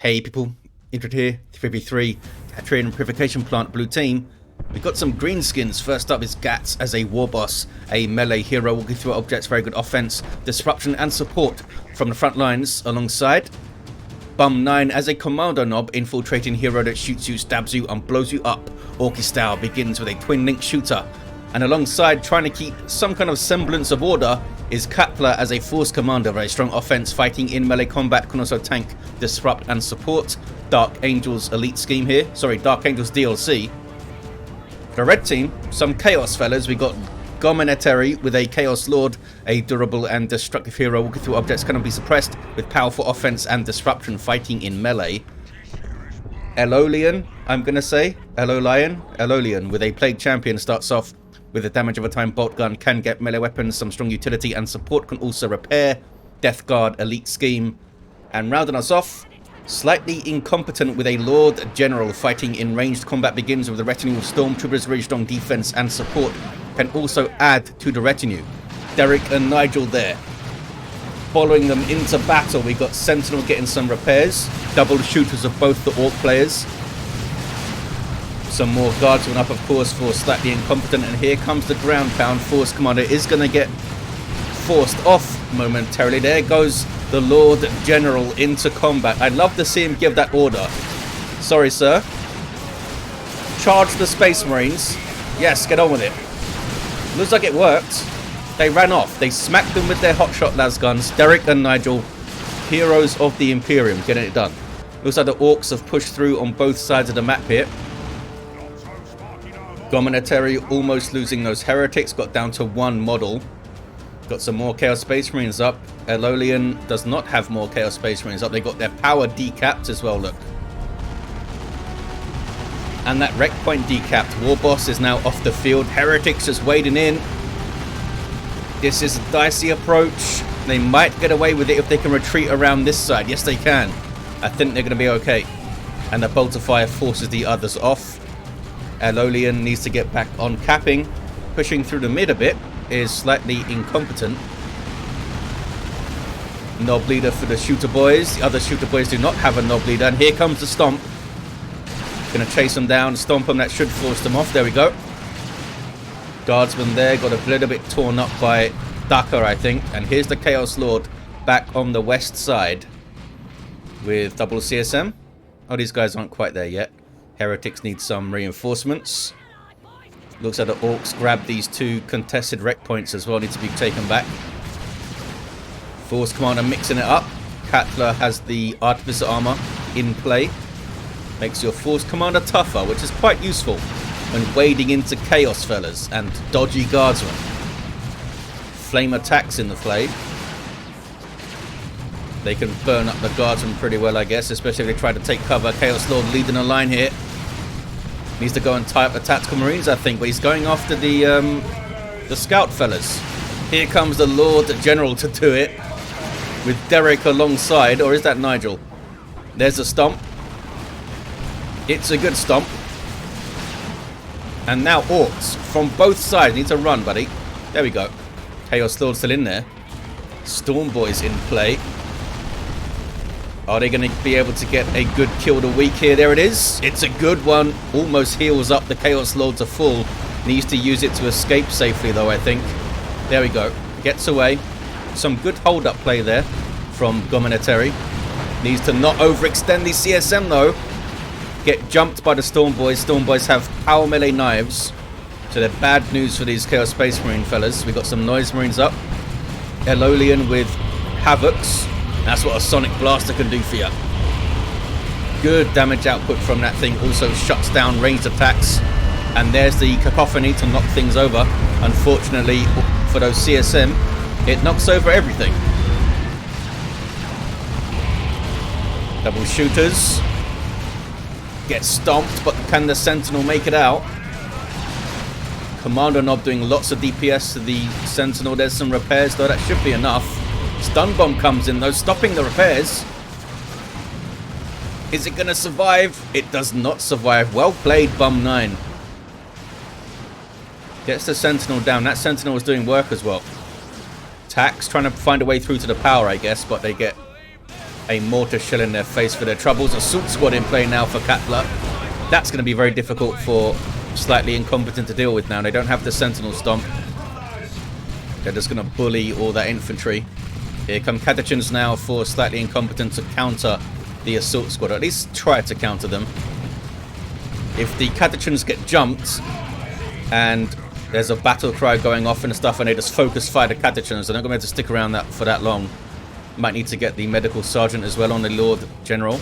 Hey people, Intro here, 3v3, Trade and Purification Plant Blue Team. We've got some green skins. First up is Gatts as a Warboss, a melee hero walking through objects, very good offense, disruption and support from the front lines, alongside Bum9 as a Kommando knob, infiltrating hero that shoots you, stabs you and blows you up. Orky style, begins with a twin link shooter. And alongside, trying to keep some kind of semblance of order, is Katla as a force commander, very strong offense, fighting in melee combat, can also tank, disrupt and support. Dark Angels elite scheme here, Dark Angels DLC. For the red team, some chaos fellas. We got Gomennetary with a Chaos Lord, a durable and destructive hero walking through objects, cannot be suppressed, with powerful offense and disruption, fighting in melee. Elhollion, I'm gonna say, Elhollion with a Plague Champion, starts off with the damage of a time bolt gun, can get melee weapons, some strong utility and support, can also repair. Death Guard elite scheme. And rounding us off, Slightly Incompetent with a Lord General, fighting in ranged combat, begins with a retinue of Stormtroopers, very strong defense and support, can also add to the retinue. Derek and Nigel there. Following them into battle, we got Sentinel getting some repairs, double shooters of both the Ork players. Some more guards went up, of course, for Slightly Incompetent, and here comes the ground pound. Force Commander is going to get forced off momentarily. There goes the Lord General into combat. I'd love to see him give that order. Sorry, sir. Charge the Space Marines. Yes, get on with it. Looks like it worked. They ran off. They smacked them with their hotshot las guns. Derek and Nigel, heroes of the Imperium, getting it done. Looks like the Orks have pushed through on both sides of the map here. Gomennetary almost losing those heretics, got down to one model. Got some more Chaos Space Marines up. Elhollion does not have more Chaos Space Marines up. They got their power decapped as well, look. And that wreck point decapped. Warboss is now off the field. Heretics just wading in. This is a dicey approach. They might get away with it if they can retreat around this side. Yes, they can. I think they're going to be okay. And the bolt of fire forces the others off. Elhollion needs to get back on capping. Pushing through the mid a bit is Slightly Incompetent. Knob leader for the shooter boys. The other shooter boys do not have a knob leader. And here comes the stomp. Gonna chase them down, stomp them. That should force them off. There we go. Guardsman there got a little bit torn up by Daka, I think. And here's the Chaos Lord back on the west side with double CSM. Oh, these guys aren't quite there yet. Heretics need some reinforcements. Looks like the Orks grab these two contested wreck points as well. Need to be taken back. Force Commander mixing it up. Katla has the Artificer armor in play. Makes your Force Commander tougher, which is quite useful when wading into chaos, fellas, and dodgy guardsmen. Flame attacks in the play. They can burn up the guardsmen pretty well, I guess, especially if they try to take cover. Chaos Lord leading a line here. Needs to go and tie up the Tactical Marines, I think, but he's going after the scout fellas. Here comes the Lord General to do it, with Derek alongside, or is that Nigel? There's a stomp. It's a good stomp. And now Orks from both sides need to run, buddy. There we go. Chaos Lord still in there. Storm Boys in play. Are they going to be able to get a good kill of the week here? There it is. It's a good one. Almost heals up the Chaos Lord to full. Needs to use it to escape safely, though, I think. There we go. Gets away. Some good hold-up play there from Gomennetary. Needs to not overextend the CSM, though. Get jumped by the Storm Boys. Storm Boys have power melee knives. So they're bad news for these Chaos Space Marine fellas. We got some Noise Marines up. Elhollion with Havocs. That's what a Sonic Blaster can do for you. Good damage output from that thing. Also shuts down ranged attacks. And there's the cacophony to knock things over. Unfortunately for those CSM, it knocks over everything. Double shooters. Get stomped, but can the Sentinel make it out? Kommando knob doing lots of DPS to the Sentinel. There's some repairs, though. That should be enough. Stun bomb comes in, though, stopping the repairs. Is it going to survive? It does not survive. Well played, Bum9. Gets the Sentinel down. That Sentinel was doing work as well. Tax trying to find a way through to the power, I guess, but they get a mortar shell in their face for their troubles. Assault squad in play now for Katla. That's going to be very difficult for Slightly Incompetent to deal with now. They don't have the Sentinel Stomp. They're just going to bully all that infantry. Here come Catechins now for Slightly Incompetent to counter the Assault Squad, or at least try to counter them. If the Catechins get jumped and there's a battle cry going off and stuff and they just focus fire the Catechins, they're not going to be able to stick around that for that long. Might need to get the Medical Sergeant as well on the Lord General.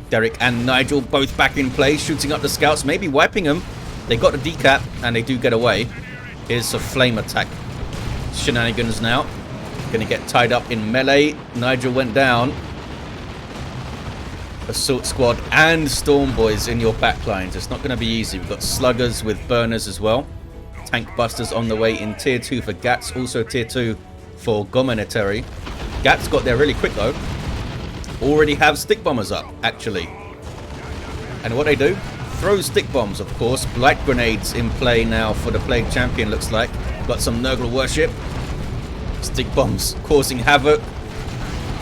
Derek and Nigel both back in play, shooting up the scouts, maybe wiping them. They got the decap and they do get away. Here's a flame attack. Shenanigans now. Going to get tied up in melee. Nigel went down. Assault squad and Storm Boys in your backlines. It's not going to be easy. We've got sluggers with burners as well. Tank busters on the way in tier 2 for Gatts. Also tier 2 for Gomennetary. Gatts got there really quick though. Already have stick bombers up actually. And what they do? Throw stick bombs, of course. Blight grenades in play now for the Plague Champion, looks like. Got some Nurgle worship. Stick bombs causing havoc.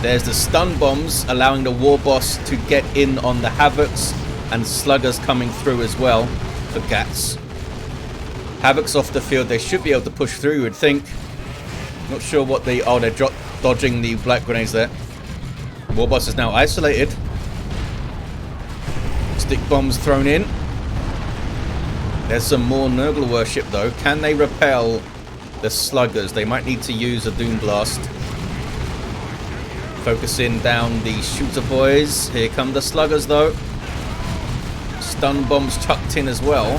There's the stun bombs allowing the Warboss to get in on the Havocs, and sluggers coming through as well for Gatts. Havocs off the field, they should be able to push through, you would think. Not sure what they are. They're dodging the black grenades there. Warboss is now isolated. Stick bombs thrown in. There's some more Nurgle worship though. Can they repel the sluggers? They might need to use a Doom Blast. Focusing down the shooter boys. Here come the sluggers though. Stun bombs chucked in as well.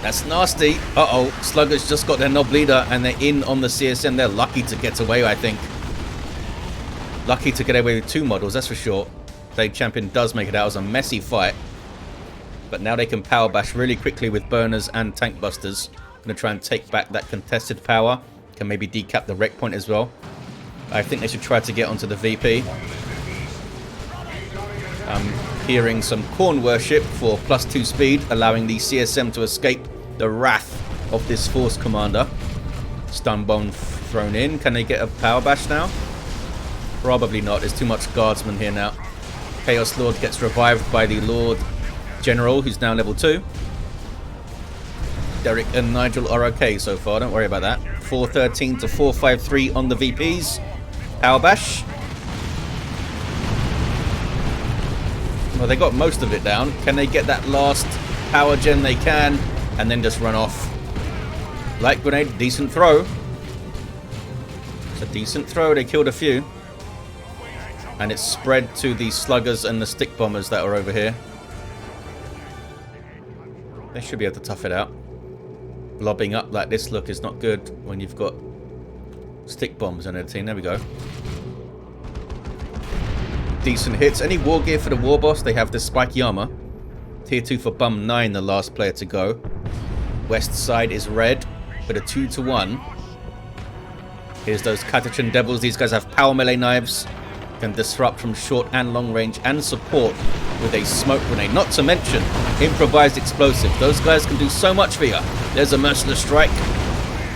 That's nasty. Uh-oh. Sluggers just got their knob leader and they're in on the CSM. They're lucky to get away, I think. Lucky to get away with 2 models, that's for sure. Plague Champion does make it out. It was a messy fight. But now they can power bash really quickly with burners and tank busters. Going to try and take back that contested power. Can maybe decap the wreck point as well. I think they should try to get onto the VP. I'm hearing some Khorne worship for +2 speed, allowing the CSM to escape the wrath of this Force Commander. Stun bomb thrown in. Can they get a power bash now? Probably not. There's too much guardsmen here now. Chaos Lord gets revived by the Lord General, who's now level 2. Derek and Nigel are okay so far. Don't worry about that. 413 to 453 on the VPs. Power bash. Well, they got most of it down. Can they get that last power gen? They can. And then just run off. Light grenade. Decent throw. It's a decent throw. They killed a few. And it's spread to the sluggers and the stick bombers that are over here. They should be able to tough it out. Lobbing up like this look is not good when you've got stick bombs and everything. There we go. Decent hits. Any war gear for the Warboss? They have the spiky armor. Tier 2 for Bum9, the last player to go. West side is red with a 2-to-1. Here's those Catechin Devils. These guys have power melee knives. Can disrupt from short and long range and support with a smoke grenade. Not to mention improvised explosive. Those guys can do so much for you. There's a merciless strike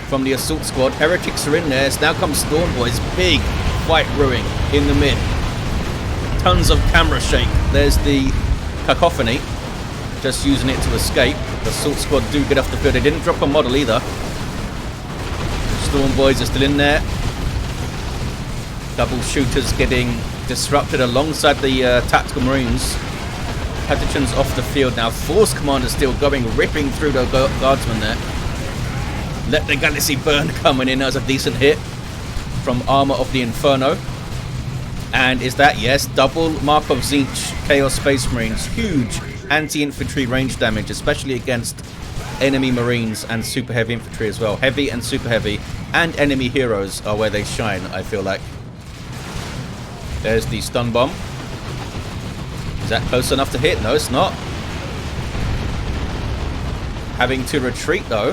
from the assault squad. Heretics are in there. So now comes Storm Boys. Big fight brewing in the mid. Tons of camera shake. There's the cacophony. Just using it to escape. The assault squad do get off the field. They didn't drop a model either. Storm Boys are still in there. Double shooters getting disrupted alongside the tactical marines. Catechins off the field now. Force Commander still going, ripping through the guardsmen there. Let the Galaxy burn coming in as a decent hit from Armor of the Inferno. And is that, yes, double Markov Zinch Chaos Space Marines. Huge anti-infantry range damage, especially against enemy marines and super heavy infantry as well. Heavy and super heavy and enemy heroes are where they shine, I feel like. There's the stun bomb. Is that close enough to hit? No, it's not. Having to retreat though.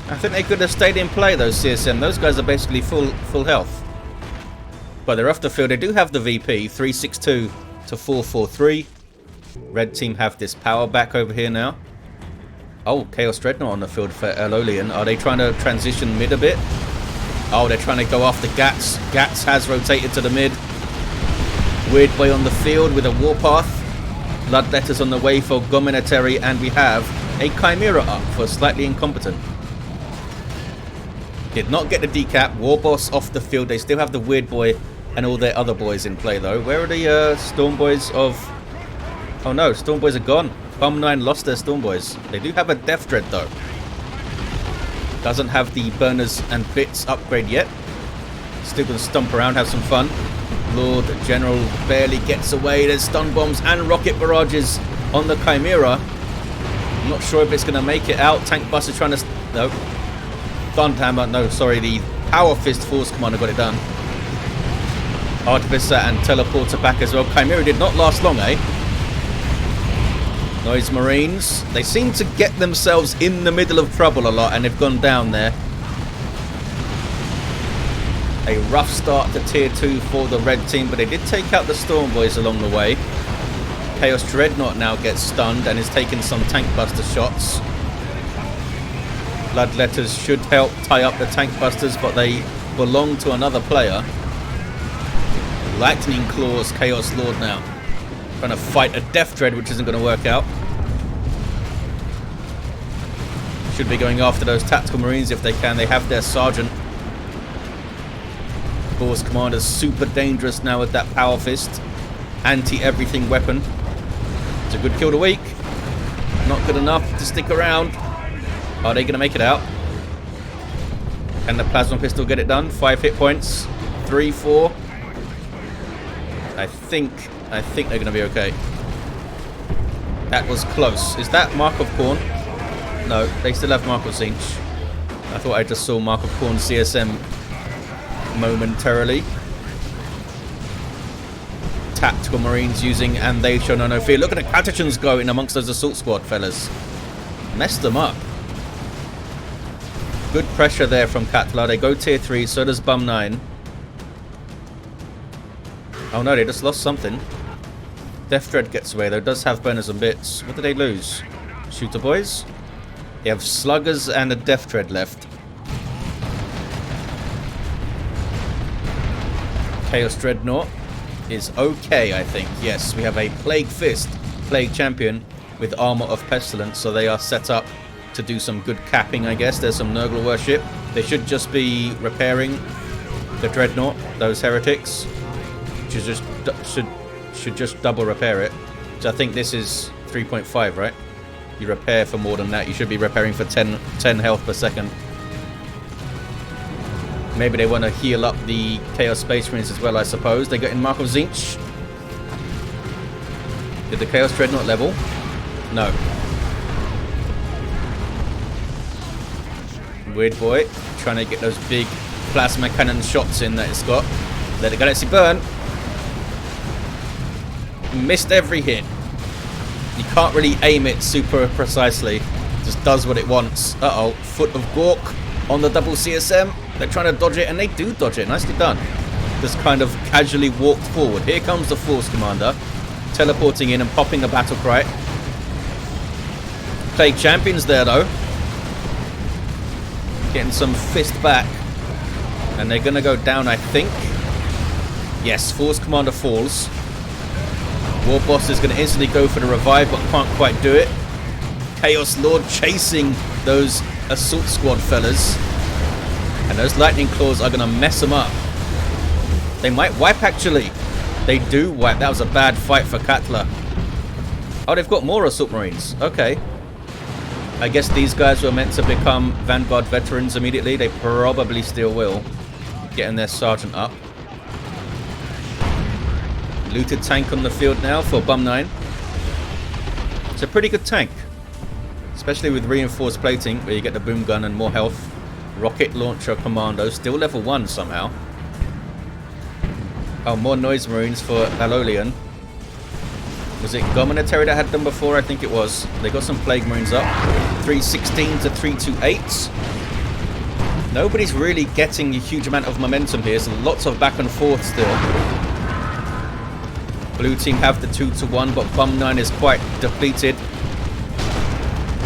I think they could have stayed in play, those CSM. Those guys are basically full health. But they're off the field. They do have the VP, 362 to 443. Red team have this power back over here now. Oh, Chaos Dreadnought on the field for Elhollion. Are they trying to transition mid a bit? Oh, they're trying to go after Gatts. Gatts has rotated to the mid. Weird Boy on the field with a Warpath. Bloodletters on the way for Gomennetary, and we have a Chimera up for Slightly Incompetent. Did not get the decap. Warboss off the field. They still have the Weird Boy and all their other boys in play, though. Where are the Storm Boys of... Oh no, Storm Boys are gone. Bum9 lost their Storm Boys. They do have a Death Dread, though. Doesn't have the burners and bits upgrade yet. Still gonna stomp around, have some fun. Lord General barely gets away. There's stun bombs and rocket barrages on the Chimera. I'm not sure if it's gonna make it out. Tank Buster trying to... No. Thunderhammer. No, sorry. The Power Fist Force Commander got it done. Artificer and Teleporter back as well. Chimera did not last long, eh? Noise Marines. They seem to get themselves in the middle of trouble a lot, and they've gone down there. A rough start to tier 2 for the red team, but they did take out the Storm Boys along the way. Chaos Dreadnought now gets stunned and is taking some Tank Buster shots. Bloodletters should help tie up the Tank Busters, but they belong to another player. Lightning Claws Chaos Lord now. Trying to fight a Death Dread, which isn't going to work out. Should be going after those Tactical Marines if they can. They have their Sergeant. Force Commander's super dangerous now with that Power Fist. Anti-everything weapon. It's a good kill of the week. Not good enough to stick around. Are they going to make it out? Can the Plasma Pistol get it done? 5 hit points. 3, 4. I think they're going to be okay. That was close. Is that Mark of Khorne? No, they still have Mark of Tzeentch. I thought I just saw Mark of Khorne CSM momentarily. Tactical Marines using, and they show no fear. Look at the Catechins going amongst those assault squad fellas. Messed them up. Good pressure there from Katla. They go tier 3, so does Bum9. Oh no, they just lost something. Death Dread gets away though, does have burners and bits. What did they lose? Shooter Boys? They have Sluggers and a Death Dread left. Chaos Dreadnought is okay, I think. Yes, we have a Plague Fist, Plague Champion with Armor of Pestilence, so they are set up to do some good capping, I guess. There's some Nurgle worship. They should just be repairing the Dreadnought, those heretics. Should just double repair it. So I think this is 3.5, right? You repair for more than that. You should be repairing for 10 health per second. Maybe they want to heal up the Chaos Space Marines as well, I suppose. They got in Mark of Tzeentch. Did the Chaos Dreadnought level? No. Weird Boy trying to get those big plasma cannon shots in that it's got. Let the Galaxy burn. Missed every hit. You can't really aim it super precisely. It just does what it wants. Uh-oh. Foot of Gork on the double CSM. They're trying to dodge it, and they do dodge it. Nicely done. Just kind of casually walked forward. Here comes the Force Commander. Teleporting in and popping a battle cry. Plague Champion's there, though. Getting some fist back. And they're going to go down, I think. Yes, Force Commander falls. Warboss is going to instantly go for the revive, but can't quite do it. Chaos Lord chasing those assault squad fellas. And those lightning claws are going to mess them up. They might wipe, actually. They do wipe. That was a bad fight for Katla. Oh, they've got more assault marines. Okay. I guess these guys were meant to become Vanguard veterans immediately. They probably still will. Getting their sergeant up. Looted tank on the field now for Bum9. It's a pretty good tank. Especially with reinforced plating, where you get the boom gun and more health. Rocket launcher Kommando, still level 1 somehow. Oh, more Noise Marines for Elhollion. Was it Gomennetary that had them before? I think it was. They got some Plague Marines up. 316 to 328. Nobody's really getting a huge amount of momentum here, so lots of back and forth still. Blue team have the 2-1, but Bum9 is quite depleted.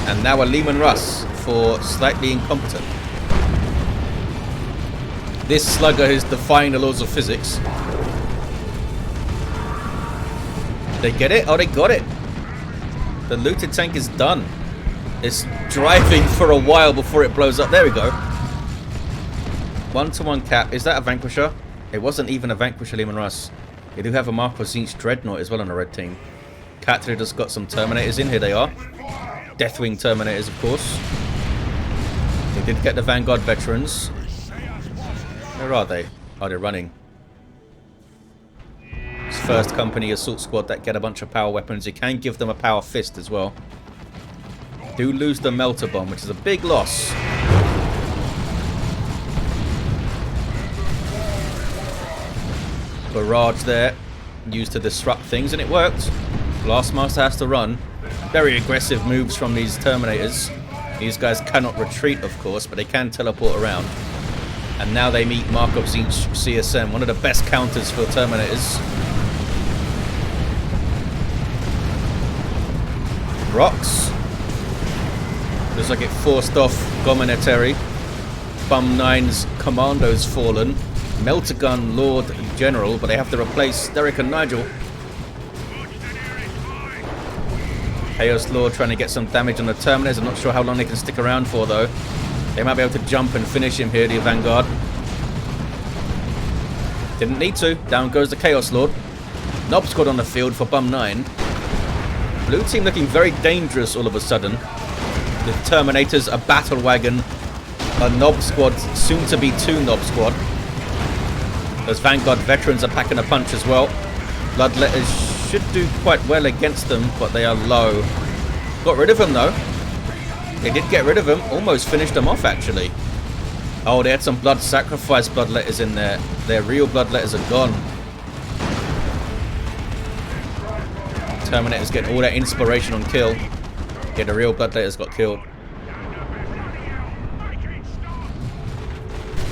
And now a Lehman Russ for Slightly Incompetent. This slugger is defying the laws of physics. They get it? Oh, they got it. The looted tank is done. It's driving for a while before it blows up. There we go. 1-to-1 cap. Is that a Vanquisher? It wasn't even a Vanquisher, Lehman Russ. They do have a Marco Zinch Dreadnought as well on the red team. Katla just got some Terminators in. Here they are. Deathwing Terminators, of course. They did get the Vanguard Veterans. Where are they? Oh, they're running. It's first company assault squad that get a bunch of power weapons. You can give them a power fist as well. Do lose the melter bomb, which is a big loss. Barrage there, used to disrupt things, and it worked. Blastmaster has to run. Very aggressive moves from these Terminators. These guys cannot retreat, of course, but they can teleport around. And now they meet Markov Zinch CSM, one of the best counters for Terminators. Rocks. Looks like it forced off Gomennetary. Bum9's Commando's fallen. Melter Gun Lord General, but they have to replace Derek and Nigel. Chaos Lord trying to get some damage on the Terminators. I'm not sure how long they can stick around for, though. They might be able to jump and finish him here, the Vanguard. Didn't need to. Down goes the Chaos Lord. Nob squad on the field for Bum9. Blue team looking very dangerous all of a sudden. The Terminators, a battle wagon, a Nob squad, soon to be 2 Nob squad. Those Vanguard veterans are packing a punch as well. Bloodletters should do quite well against them, but they are low. Got rid of them though. They did get rid of them. Almost finished them off actually. Oh, they had some blood sacrifice bloodletters in there. Their real bloodletters are gone. Terminators getting all that inspiration on kill. Yeah, the real bloodletters got killed.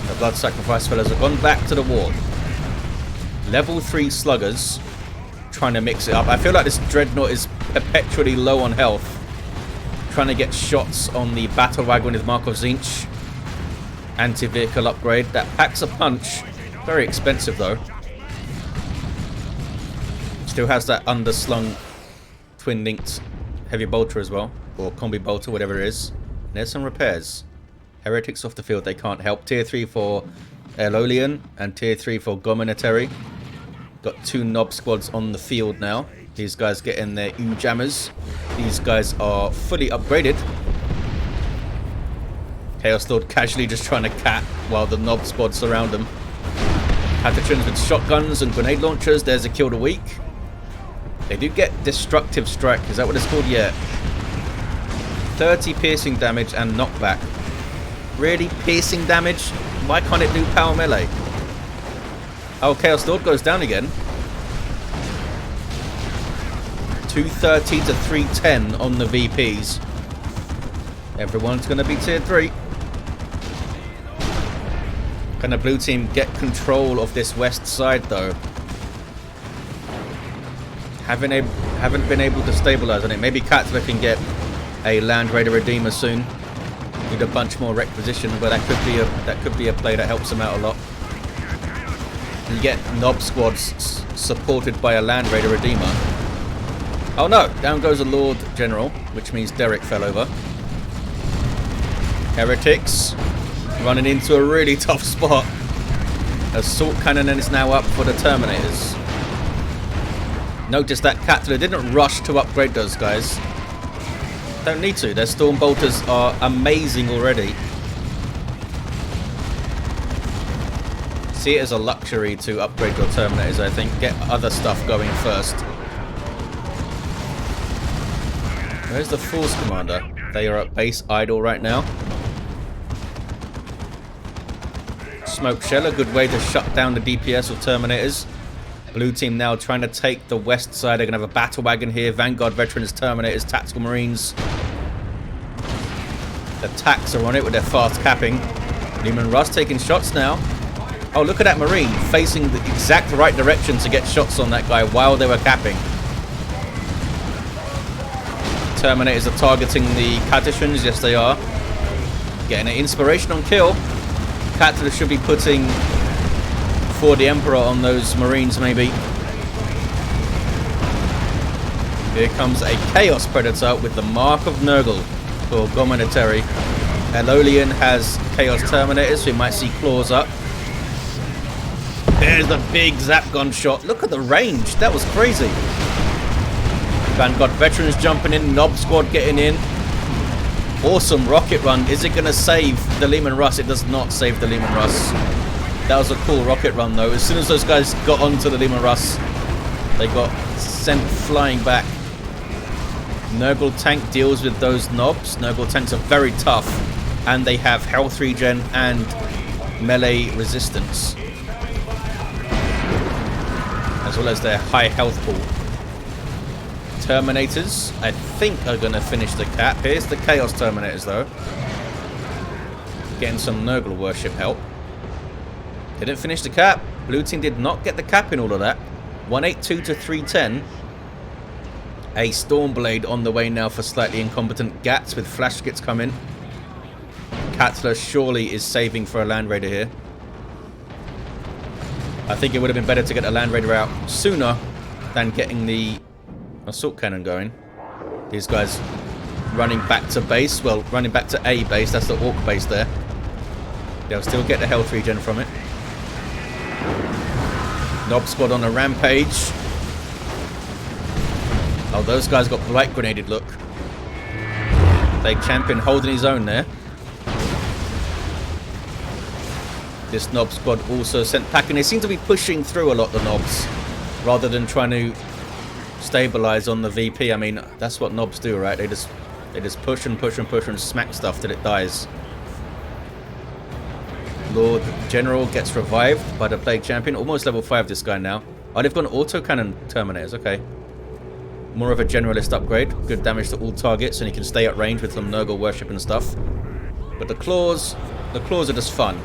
The blood sacrifice fellas have gone back to the wall. Level 3 sluggers trying to mix it up. I feel like this dreadnought is perpetually low on health. Trying to get shots on the battle wagon with Markov Zinch. Anti-vehicle upgrade. That packs a punch. Very expensive though. Still has that underslung twin-linked heavy bolter as well. Or combi bolter, whatever it is. There's some repairs. Heretics off the field, they can't help. Tier 3 for Elhollion and Tier 3 for Gomennetary. Got 2 Nob squads on the field now. These guys get in their jammers. These guys are fully upgraded. Chaos Lord casually just trying to cat while the Nob squad surround them. Patricians with shotguns and grenade launchers. There's a kill to weak. They do get destructive strike. Is that what it's called? Yeah. 30 piercing damage and knockback. Really? Piercing damage? Why can't it do power melee? Oh, Chaos Lord goes down again. 230 to 310 on the VPs. Everyone's going to be tier 3. Can the blue team get control of this west side though? Haven't been able to stabilize on it. Maybe Katla can get a Land Raider Redeemer soon. Need a bunch more requisition, but that could be a play that helps them out a lot. You get Nob squads supported by a Land Raider Redeemer. Oh no! Down goes a Lord General, which means Derek fell over. Heretics running into a really tough spot. Assault Cannon is now up for the Terminators. Notice that Katla didn't rush to upgrade those guys. Don't need to. Their Storm Bolters are amazing already. See it as a luxury to upgrade your Terminators, I think. Get other stuff going first. Where's the Force Commander? They are at base idle right now. Smoke Shell, a good way to shut down the DPS with Terminators. Blue team now trying to take the west side. They're going to have a battle wagon here. Vanguard Veterans, Terminators, Tactical Marines. The Tacs are on it with their fast capping. Lehman Russ taking shots now. Oh, look at that Marine facing the exact right direction to get shots on that guy while they were capping. Terminators are targeting the Patricians. Yes, they are. Getting an inspiration on kill. Katla should be putting for the Emperor on those Marines, maybe. Here comes a Chaos Predator with the Mark of Nurgle for Gomennetary. Elhollion has Chaos Terminators, so we might see claws up. There's the big zap gun shot. Look at the range. That was crazy. Vanguard Veterans jumping in. Nob Squad getting in. Awesome rocket run. Is it going to save the Leman Russ? It does not save the Leman Russ. That was a cool rocket run, though. As soon as those guys got onto the Leman Russ, they got sent flying back. Nurgle tank deals with those knobs. Nurgle tanks are very tough, and they have health regen and melee resistance, as well as their high health pool. Terminators, I think, are going to finish the cap. Here's the Chaos Terminators, though. Getting some Nurgle worship help. Didn't finish the cap. Blue team did not get the cap in all of that. 182 to 310. A Stormblade on the way now for Slightly Incompetent. Gatts with flash skits coming. Katla surely is saving for a Land Raider here. I think it would have been better to get a Land Raider out sooner than getting the Assault Cannon going. These guys running back to base. Well, running back to A base. That's the Ork base there. They'll still get the health regen from it. Nob Squad on a rampage. Oh, those guys got Blight Grenaded, look. Plague Champion holding his own there. This Nob Squad also sent packing. They seem to be pushing through a lot, the Nobs, rather than trying to stabilize on the VP. I mean, that's what Nobs do, right? They just push and push and push and smack stuff till it dies. Lord General gets revived by the Plague Champion. Almost level 5, this guy now. Oh, they've gone autocannon Terminators, okay. More of a generalist upgrade. Good damage to all targets, and he can stay at range with some Nurgle worship and stuff. But the claws are just fun.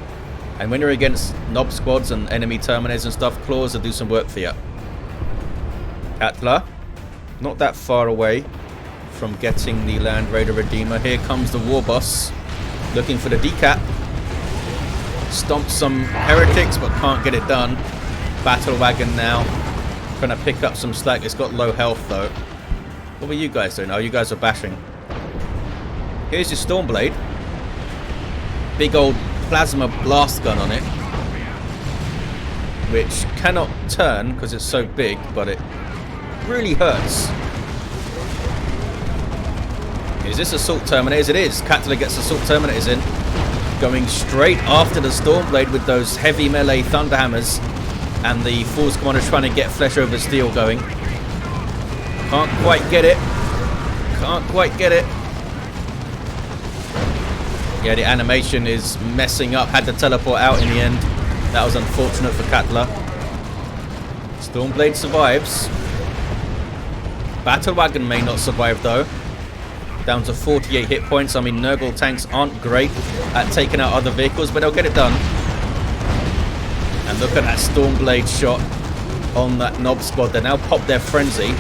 And when you're against Nob Squads and enemy Terminators and stuff, claws will do some work for you. Katla, not that far away from getting the Land Raider Redeemer. Here comes the Warboss, looking for the decap. Stomps some heretics, but can't get it done. Battle Wagon now, trying to pick up some slack. It's got low health, though. What were you guys doing? Oh, you guys are bashing. Here's your Stormblade. Big old plasma blast gun on it, which cannot turn because it's so big, but it really hurts. Is this Assault Terminators? It is. Katla gets Assault Terminators in. Going straight after the Stormblade with those heavy melee Thunderhammers. And the Force Commander trying to get Flesh over Steel going. Can't quite get it. Can't quite get it. Yeah, the animation is messing up. Had to teleport out in the end. That was unfortunate for Katla. Stormblade survives. Battle Wagon may not survive, though. Down to 48 hit points. I mean, Nurgle tanks aren't great at taking out other vehicles, but they'll get it done. And look at that Stormblade shot on that Nob Squad. They now pop their Frenzy.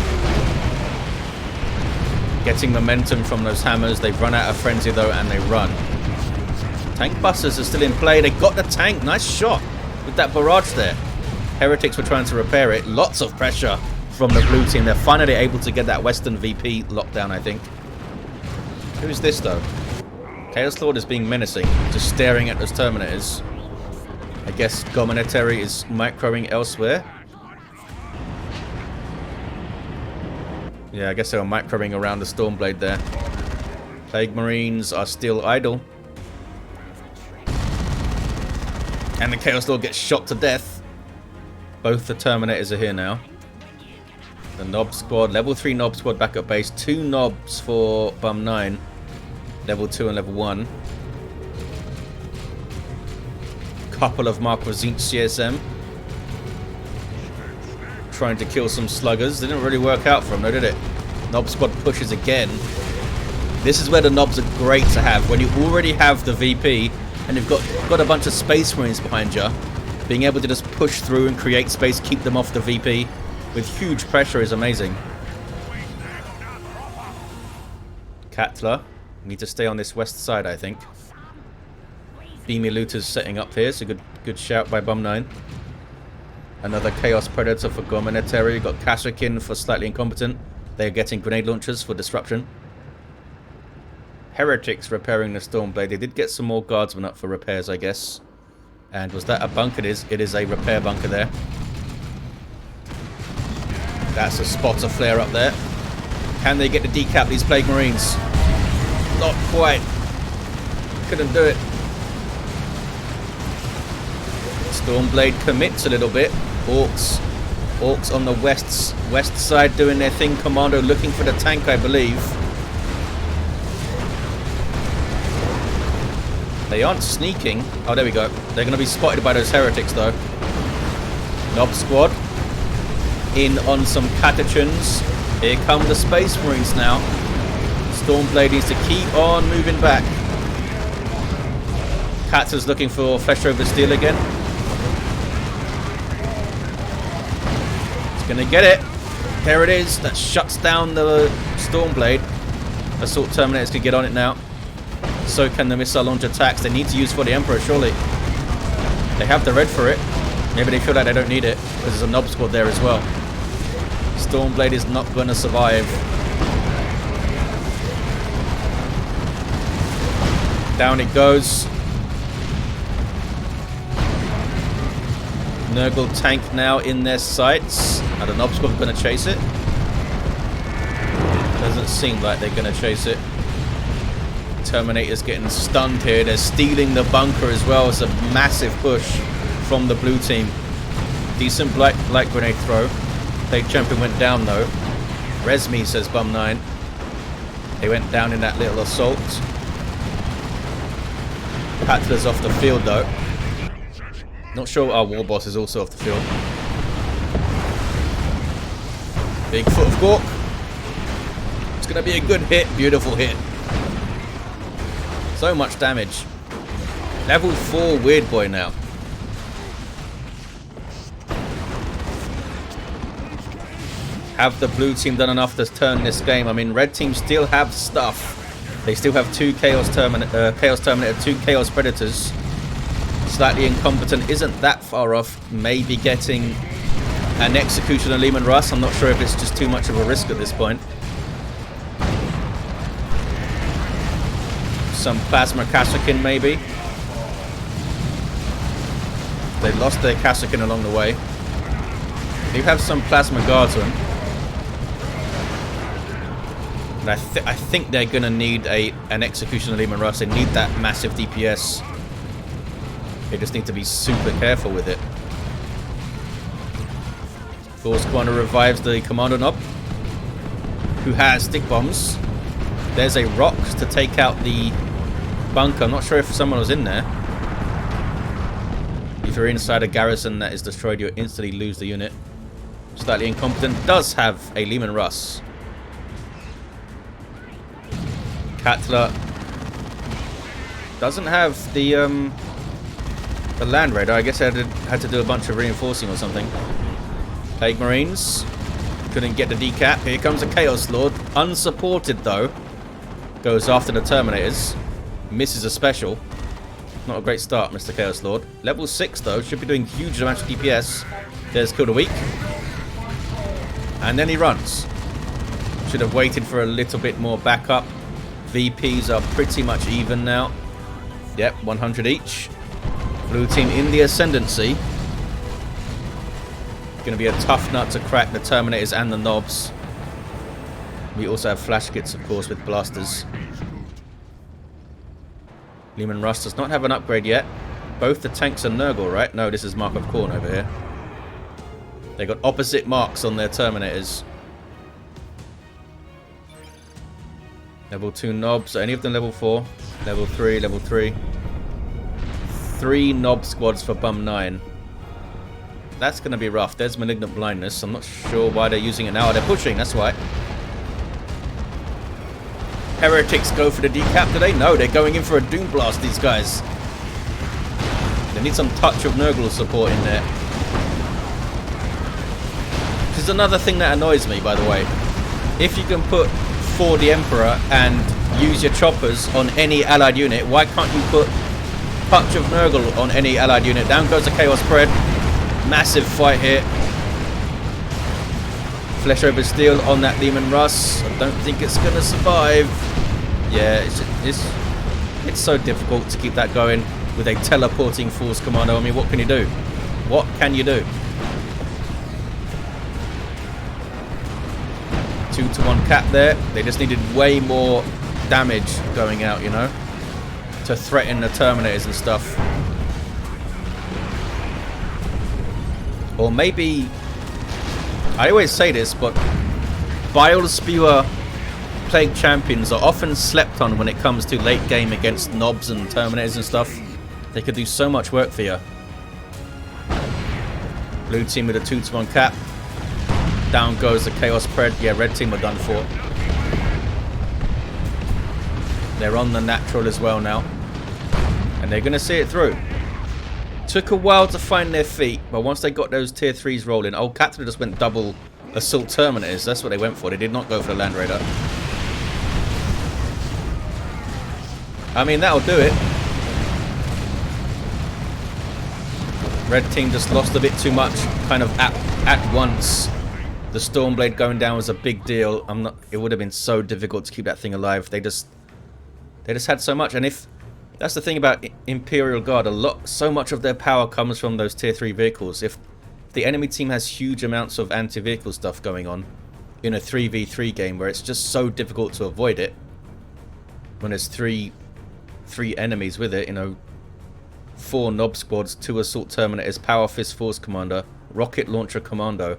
Getting momentum from those hammers. They've run out of Frenzy, though, and they run. Tank busters are still in play. They got the tank. Nice shot with that barrage there. Heretics were trying to repair it. Lots of pressure from the blue team. They're finally able to get that Western VP lockdown, I think. Who's this, though? Chaos Lord is being menacing, just staring at those Terminators. I guess Gomennetary is microing elsewhere. Yeah, I guess they were microing around the Stormblade there. Plague Marines are still idle. And the Chaos Lord gets shot to death. Both the Terminators are here now. The Nob Squad, level 3 Nob Squad back at base. 2 Nobs for Bum9. Level 2 and level 1. Couple of Mark of Zinch CSM. Trying to kill some sluggers. Didn't really work out for them, though, did it? Nob Squad pushes again. This is where the Nobs are great to have. When you already have the VP and you've got a bunch of Space Marines behind you, being able to just push through and create space, keep them off the VP with huge pressure is amazing. Katla, need to stay on this west side, I think. Beamy Looters setting up here, so good shout by Bum9. Another Chaos Predator for Gomennetary. Got Kashyyykin for Slightly Incompetent. They're getting grenade launchers for disruption. Heretics repairing the Stormblade. They did get some more guardsmen up for repairs, I guess. And was that a bunker? It is a repair bunker there. That's a spotter flare up there. Can they get to decap these Plague Marines? Not quite. Couldn't do it. Stormblade commits a little bit. Orks on the west side doing their thing. Kommando looking for the tank, I believe. They aren't sneaking. Oh, there we go. They're going to be spotted by those heretics, though. Nob squad. In on some catachans. Here come the Space Marines now. Stormblade needs to keep on moving back. Katla's looking for flesh over steel again. It's going to get it. There it is. That shuts down the Stormblade. Assault Terminators can get on it now. So can the missile launch attacks. They need to use for the Emperor, surely. They have the red for it. Maybe they feel like they don't need it, because there's a Nob squad there as well. Stormblade is not going to survive. Down it goes. Nurgle tank now in their sights. Are the Nob squad going to chase it? Doesn't seem like they're going to chase it. Terminator's getting stunned here. They're stealing the bunker as well. It's a massive push from the blue team. Decent light grenade throw. Plague Champion went down though. Res me, says Bum9. They went down in that little assault. Katla's off the field though. Not sure our Warboss is also off the field. Big foot of Gork. It's going to be a good hit. Beautiful hit. So much damage. Level 4 Weird Boy now. Have the blue team done enough to turn this game? I mean, red team still have stuff. They still have 2 Chaos Terminator, 2 Chaos Predators. Slightly Incompetent isn't that far off. Maybe getting an Execution and Lehman Russ. I'm not sure if it's just too much of a risk at this point. Some Plasma Kassakin maybe. They lost their Kassakin along the way. You have some Plasma Guardsmen. And I think they're going to need an Execution of Lehman Russ. They need that massive DPS. They just need to be super careful with it. Force Commander revives the Kommando Nob, who has stick bombs. There's a Rox to take out the bunker. I'm not sure if someone was in there. If you're inside a garrison that is destroyed, you instantly lose the unit. Slightly Incompetent does have a Lehman Russ. Katla doesn't have the land raider. I guess I had to do a bunch of reinforcing or something. Plague Marines couldn't get the decap. Here comes a Chaos Lord, unsupported though. Goes after the Terminators. Misses a special. Not a great start, Mr. Chaos Lord. Level 6 though, should be doing huge amounts of DPS. There's Kill the Weak. And then he runs. Should have waited for a little bit more backup. VPs are pretty much even now. Yep, 100 each. Blue team in the ascendancy. Going to be a tough nut to crack, the Terminators and the Nobs. We also have flash kits, of course, with blasters. Lehman Russ does not have an upgrade yet. Both the tanks are Nurgle, right? No, this is Mark of Khorne over here. They got opposite marks on their Terminators. Level 2 Nobs. Are any of them level 4? Level 3, level 3. 3 Nob squads for Bum9. That's going to be rough. There's Malignant Blindness. I'm not sure why they're using it now. They're pushing, that's why. Heretics go for the decap today? No, they're going in for a Doom Blast, these guys. They need some touch of Nurgle support in there. Which is another thing that annoys me, by the way. If you can put for the Emperor and use your choppers on any allied unit, why can't you put touch of Nurgle on any allied unit? Down goes the Chaos Spread. Massive fight here. Flesh over steel on that Demon Russ. I don't think it's going to survive. Yeah, it's so difficult to keep that going with a teleporting Force Commando. I mean, what can you do? What can you do? 2-to-1 cap there. They just needed way more damage going out, you know, to threaten the Terminators and stuff. Or maybe, I always say this, but Bile Spewer Plague Champions are often slept on when it comes to late game against Nobs and Terminators and stuff. They could do so much work for you. Blue team with a 2-to-1 cap. Down goes the Chaos Pred. Yeah, red team are done for. They're on the natural as well now. And they're going to see it through. Took a while to find their feet, but once they got those tier 3s rolling... Oh, Katla just went double Assault Terminators. That's what they went for. They did not go for the Land Raider. I mean, that'll do it. Red team just lost a bit too much, kind of at once. The Stormblade going down was a big deal. It would have been so difficult to keep that thing alive. They just had so much, and if that's the thing about Imperial Guard, so much of their power comes from those tier 3 vehicles. If the enemy team has huge amounts of anti-vehicle stuff going on in a 3v3 game where it's just so difficult to avoid it, when there's three enemies with it, you know, 4 Nob Squads, 2 Assault Terminators, Power Fist Force Commander, Rocket Launcher Commando.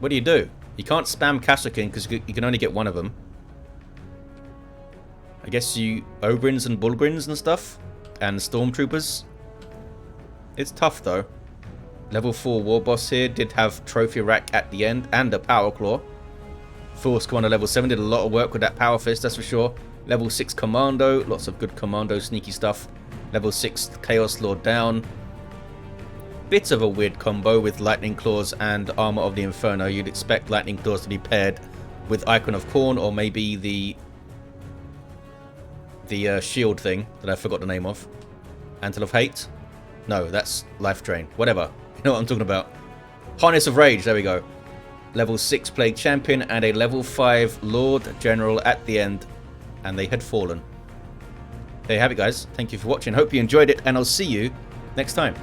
What do? You can't spam Kashyyykin because you can only get one of them. I guess you Ogrins and Bullgrins and stuff, and Stormtroopers. It's tough though. Level 4 Warboss here did have Trophy Rack at the end and a Power Claw. Force Commander level 7 did a lot of work with that Power Fist, that's for sure. Level 6 Kommando, lots of good Commando sneaky stuff. Level 6 Chaos Lord down. Bit of a weird combo with Lightning Claws and Armor of the Inferno. You'd expect Lightning Claws to be paired with Icon of Khorne, or maybe the shield thing that I forgot the name of. Antle of Hate? No, that's Life Drain. Whatever. You know what I'm talking about. Harness of Rage, there we go. Level 6 Plague Champion and a level 5 Lord General at the end. And they had fallen. There you have it, guys. Thank you for watching. Hope you enjoyed it, and I'll see you next time.